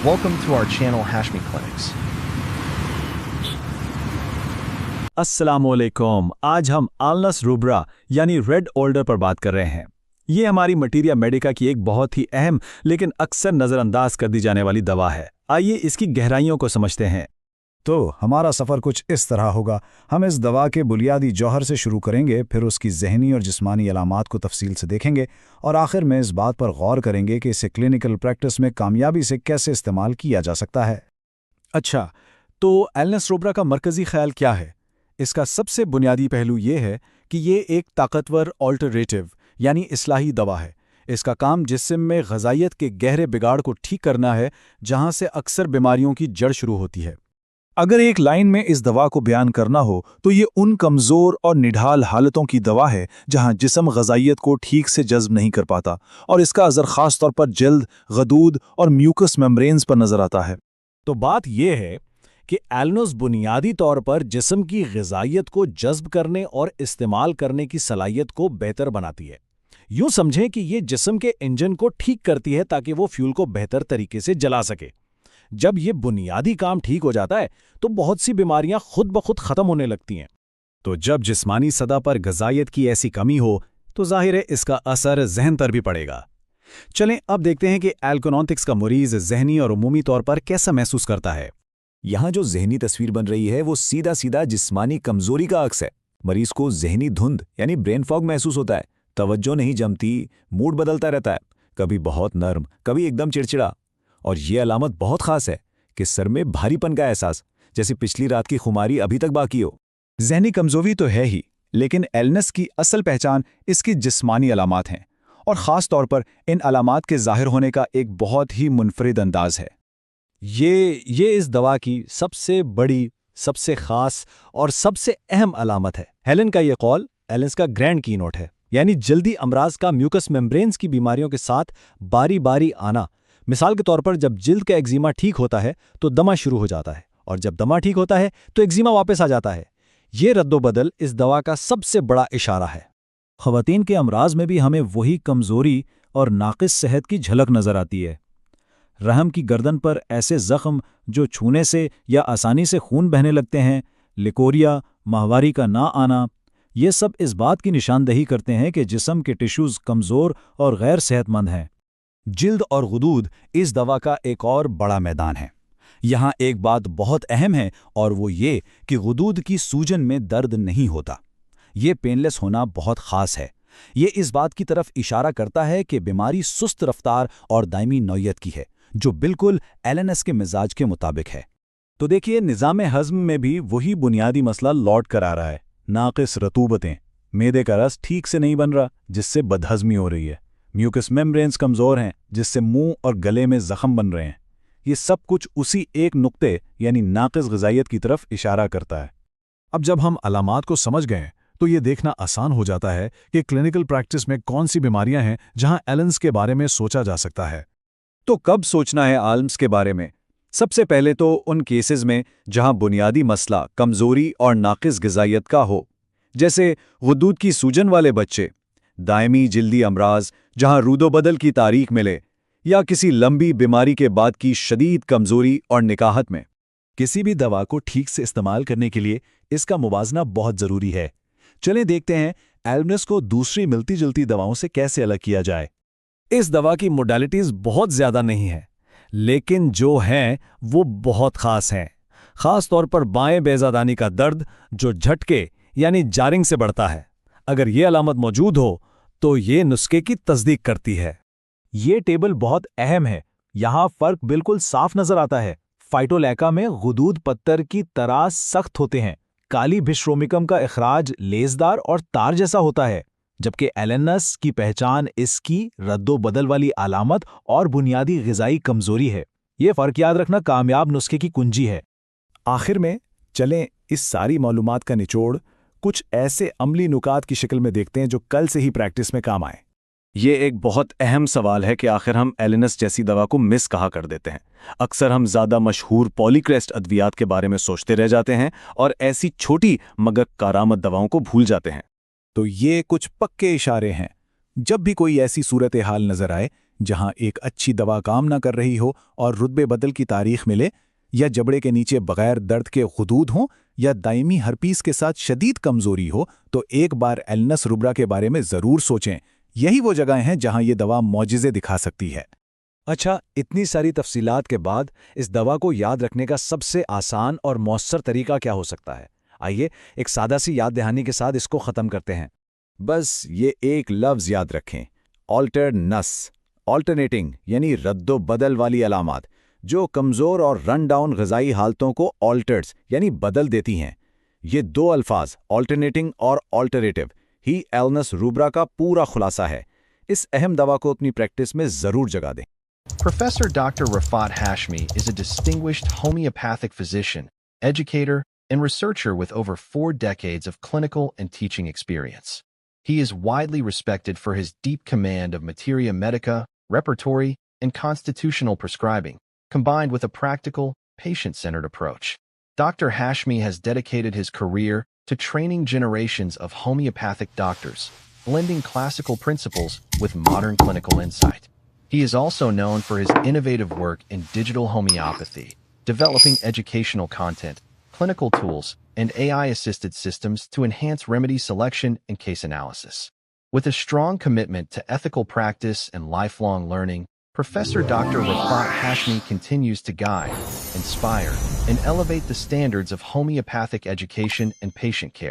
Welcome to our channel Hashmi Clinics. अस्सलामुअलैकुम। आज हम आलनस रूब्रा यानी रेड ओल्डर पर बात कर रहे हैं। ये हमारी मटीरिया मेडिका की एक बहुत ही अहम लेकिन अक्सर नज़रअंदाज कर दी जाने वाली दवा है। आइए इसकी गहराइयों को समझते हैं। तो हमारा सफ़र कुछ इस तरह होगा। हम इस दवा के बुनियादी जौहर से शुरू करेंगे, फिर उसकी जहनी और जिस्मानी अलामात को तफसील से देखेंगे और आखिर में इस बात पर गौर करेंगे कि इसे क्लिनिकल प्रैक्टिस में कामयाबी से कैसे इस्तेमाल किया जा सकता है। अच्छा, तो आलनस रूब्रा का मरकज़ी ख्याल क्या है? इसका सबसे बुनियादी पहलू ये है कि ये एक ताकतवर ऑल्टरनेटिव यानी इस्लाही दवा है। इसका काम जिस्म में ग़िज़ाइयत के गहरे बिगाड़ को ठीक करना है, जहाँ से अक्सर बीमारियों की जड़ शुरू होती है। अगर एक लाइन में इस दवा को बयान करना हो तो ये उन कमज़ोर और निढाल हालतों की दवा है जहां जिस्म ग़िज़ाइयत को ठीक से जज़्ब नहीं कर पाता और इसका असर ख़ास तौर पर जल्द, गदूद और म्यूकस मेम्ब्रेन्स पर नज़र आता है। तो बात यह है कि आलनस बुनियादी तौर पर जिस्म की ग़िज़ाइयत को जज़्ब करने और इस्तेमाल करने की सलाहियत को बेहतर बनाती है। यूँ समझें कि ये जिस्म के इंजन को ठीक करती है ताकि वो फ्यूल को बेहतर तरीके से जला सके। जब ये बुनियादी काम ठीक हो जाता है तो बहुत सी बीमारियां खुद ब खुद ख़त्म होने लगती हैं। तो जब जिस्मानी सतह पर ग़िज़ाइयत की ऐसी कमी हो तो ज़ाहिर है इसका असर ज़हन पर भी पड़ेगा। चलें अब देखते हैं कि एल्कोनॉन्टिक्स का मरीज़ ज़हनी और उमूमी तौर पर कैसा महसूस करता है। यहाँ जो ज़हनी तस्वीर बन रही है वो सीधा सीधा जिस्मानी कमज़ोरी का अक्स है। मरीज़ को ज़हनी धुंध यानी ब्रेन फॉग महसूस होता है, तवज्जो नहीं जमती, मूड बदलता रहता है, कभी बहुत नर्म, कभी एकदम चिड़चिड़ा। और ये अलामत बहुत ख़ास है कि सर में भारीपन का एहसास, जैसे पिछली रात की खुमारी अभी तक बाकी हो। जहनी कमज़ोरी तो है ही, लेकिन एलनेस की असल पहचान इसकी जिस्मानी अलामात हैं और ख़ास तौर पर इन अलामात के ज़ाहिर होने का एक बहुत ही मुनफरिद अंदाज है। ये इस दवा की सबसे बड़ी, सबसे ख़ास और सबसे अहम अलामत है। हेलन का ये कौल एलनेस का ग्रैंड की नोट है, यानी जल्दी अमराज का म्यूकस मेम्ब्रेन्स की बीमारियों के साथ बारी बारी आना। मिसाल के तौर पर जब जिल्द का एक्जिमा ठीक होता है तो दमा शुरू हो जाता है, और जब दमा ठीक होता है तो एक्जिमा वापस आ जाता है। ये रद्दोबदल इस दवा का सबसे बड़ा इशारा है। ख़वातीन के अमराज में भी हमें वही कमज़ोरी और नाक़िस सेहत की झलक नज़र आती है। रहम की गर्दन पर ऐसे ज़ख्म जो छूने से या आसानी से खून बहने लगते हैं, लिकोरिया, माहवारी का ना आना, ये सब इस बात की निशानदही करते हैं कि जिस्म के टिश्यूज़ कमज़ोर और गैर सेहतमंद हैं। जिल्द और गुदूद इस दवा का एक और बड़ा मैदान है। यहाँ एक बात बहुत अहम है और वो ये कि गुदूद की सूजन में दर्द नहीं होता। ये पेनलेस होना बहुत ख़ास है। ये इस बात की तरफ इशारा करता है कि बीमारी सुस्त रफ्तार और दायमी नौयत की है, जो बिल्कुल एलएनएस के मिजाज के मुताबिक है। तो देखिए, निज़ाम हज़म में भी वही बुनियादी मसला लौट कर आ रहा है। नाक़िस रतूबतें, मैदे का रस ठीक से नहीं बन रहा जिससे बदहज़मी हो रही है, म्यूकस मेम्ब्रेन्स कमज़ोर हैं जिससे मुंह और गले में ज़ख़म बन रहे हैं। ये सब कुछ उसी एक नुक्ते यानी नाक़िस ग़िज़ाइयत की तरफ इशारा करता है। अब जब हम अलामात को समझ गए तो ये देखना आसान हो जाता है कि क्लिनिकल प्रैक्टिस में कौन सी बीमारियां हैं जहां एलन्स के बारे में सोचा जा सकता है। तो कब सोचना है आल्म्स के बारे में? सबसे पहले तो उन केसेस में जहां बुनियादी मसला कमज़ोरी और नाक़िस ग़िज़ाइयत का हो, जैसे गुदूद की सूजन वाले बच्चे, दायमी जिल्दी अमराज जहां रूदोबदल की तारीख मिले, या किसी लंबी बीमारी के बाद की शदीद कमज़ोरी और निकाहत में। किसी भी दवा को ठीक से इस्तेमाल करने के लिए इसका मुवाजना बहुत ज़रूरी है। चलें देखते हैं एलनेस को दूसरी मिलती जुलती दवाओं से कैसे अलग किया जाए। इस दवा की मोडालिटीज़ बहुत ज़्यादा नहीं है, लेकिन जो हैं वो बहुत ख़ास हैं। ख़ास तौर पर बाएं बेज़ादानी का दर्द जो झटके यानी जारिंग से बढ़ता है। अगर ये अलामत मौजूद हो तो ये नुस्खे की तस्दीक करती है। ये टेबल बहुत अहम है। यहाँ फ़र्क बिल्कुल साफ नज़र आता है। फाइटोलैका में गुदूद पत्थर की तरह सख्त होते हैं, काली भिश्रोमिकम का इखराज लेसदार और तार जैसा होता है, जबकि एलएनएस की पहचान इसकी रद्दोबदल वाली अलामत और बुनियादी ग़िज़ाई कमज़ोरी है। ये फ़र्क याद रखना कामयाब नुस्खे की कुंजी है। आखिर में चलें इस सारी मालूमात का निचोड़ कुछ ऐसे अमली नुकात की शक्ल में देखते हैं जो कल से ही प्रैक्टिस में काम आए। ये एक बहुत अहम सवाल है कि आखिर हम एलएनएस जैसी दवा को मिस कहा कर देते हैं। अक्सर हम ज़्यादा मशहूर पॉलीक्रेस्ट अद्वियात के बारे में सोचते रह जाते हैं और ऐसी छोटी मगर कारामद दवाओं को भूल जाते हैं। तो ये कुछ पक्के इशारे हैं। जब भी कोई ऐसी सूरत हाल नज़र आए जहां एक अच्छी दवा काम ना कर रही हो और रुतबे बदल की तारीख मिले, या जबड़े के नीचे बगैर दर्द के गुदूद हों, या दायमी हर्पीस के साथ शदीद कमजोरी हो, तो एक बार एलनस रुब्रा के बारे में जरूर सोचें। यही वो जगह हैं जहां ये दवा मौजिज़े दिखा सकती है। अच्छा, इतनी सारी तफसीलात के बाद इस दवा को याद रखने का सबसे आसान और मौसर तरीका क्या हो सकता है? आइए एक सादा सी याद दहानी के साथ इसको ख़त्म करते हैं। बस ये एक लफ्ज़ याद रखें, ऑल्टरनस। ऑल्टरनेटिंग यानी रद्दो बदल वाली अलामात जो कमज़ोर और रन डाउन ग़िज़ाई हालतों को ऑल्टर्स यानी बदल देती हैं। ये दो अल्फाज ऑल्टरनेटिंग और ऑल्टरेटिव ही एलनस रूब्रा का पूरा खुलासा है। इस अहम दवा को अपनी प्रैक्टिस में ज़रूर जगह दें। Professor Dr. Rafat Hashmi is a distinguished homeopathic physician, educator, and researcher with over 4 decades of clinical and teaching experience. He is widely respected for his deep command of materia medica, repertory, and constitutional prescribing, combined with a practical, patient-centered approach. Dr. Hashmi has dedicated his career to training generations of homeopathic doctors, blending classical principles with modern clinical insight. He is also known for his innovative work in digital homeopathy, developing educational content, clinical tools, and AI-assisted systems to enhance remedy selection and case analysis. With a strong commitment to ethical practice and lifelong learning, Professor Dr. Rafat Hashmi continues to guide, inspire, and elevate the standards of homeopathic education and patient care.